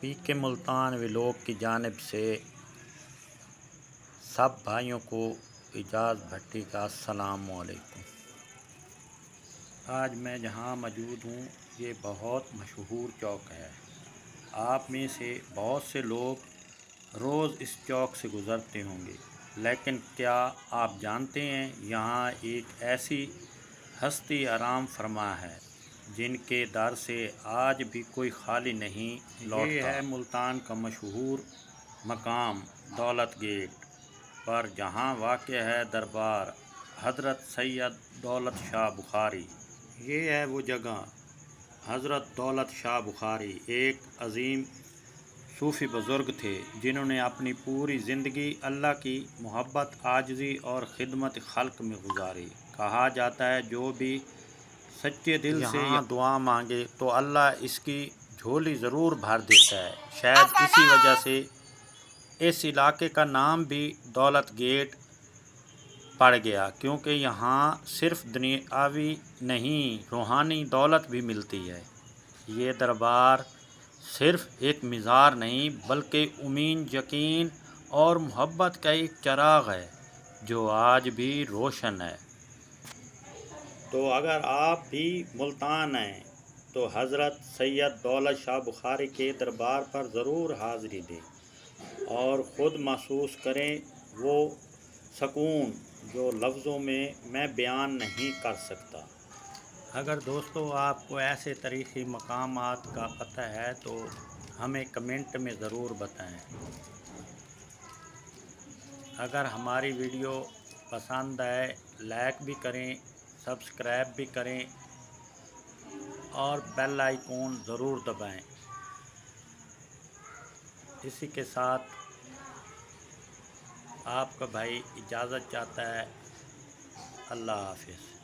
پی کے ملتان ولاگ کی جانب سے سب بھائیوں کو اعجاز بھٹی کا السلام علیکم۔ آج میں جہاں موجود ہوں یہ بہت مشہور چوک ہے۔ آپ میں سے بہت سے لوگ روز اس چوک سے گزرتے ہوں گے، لیکن کیا آپ جانتے ہیں یہاں ایک ایسی ہستی آرام فرما ہے جن کے در سے آج بھی کوئی خالی نہیں لوٹتا۔ یہ ہے ملتان کا مشہور مقام دولت گیٹ پر، جہاں واقع ہے دربار حضرت سید دولت شاہ بخاری۔ یہ ہے وہ جگہ۔ حضرت دولت شاہ بخاری ایک عظیم صوفی بزرگ تھے جنہوں نے اپنی پوری زندگی اللہ کی محبت، عاجزی اور خدمت خلق میں گزاری۔ کہا جاتا ہے جو بھی سچے دل سے یہاں دعا مانگے تو اللہ اس کی جھولی ضرور بھر دیتا ہے۔ شاید اسی وجہ سے اس علاقے کا نام بھی دولت گیٹ پڑ گیا، کیونکہ یہاں صرف دنیاوی نہیں روحانی دولت بھی ملتی ہے۔ یہ دربار صرف ایک مزار نہیں بلکہ امید، یقین اور محبت کا ایک چراغ ہے جو آج بھی روشن ہے۔ تو اگر آپ بھی ملتان ہیں تو حضرت سید دولت شاہ بخاری کے دربار پر ضرور حاضری دیں اور خود محسوس کریں وہ سکون جو لفظوں میں بیان نہیں کر سکتا۔ اگر دوستو آپ کو ایسے تاریخی مقامات کا پتہ ہے تو ہمیں کمنٹ میں ضرور بتائیں۔ اگر ہماری ویڈیو پسند آئے لائک بھی کریں، سبسکرائب بھی کریں اور بیل آئیکن ضرور دبائیں۔ اسی کے ساتھ آپ کا بھائی اجازت چاہتا ہے۔ اللہ حافظ۔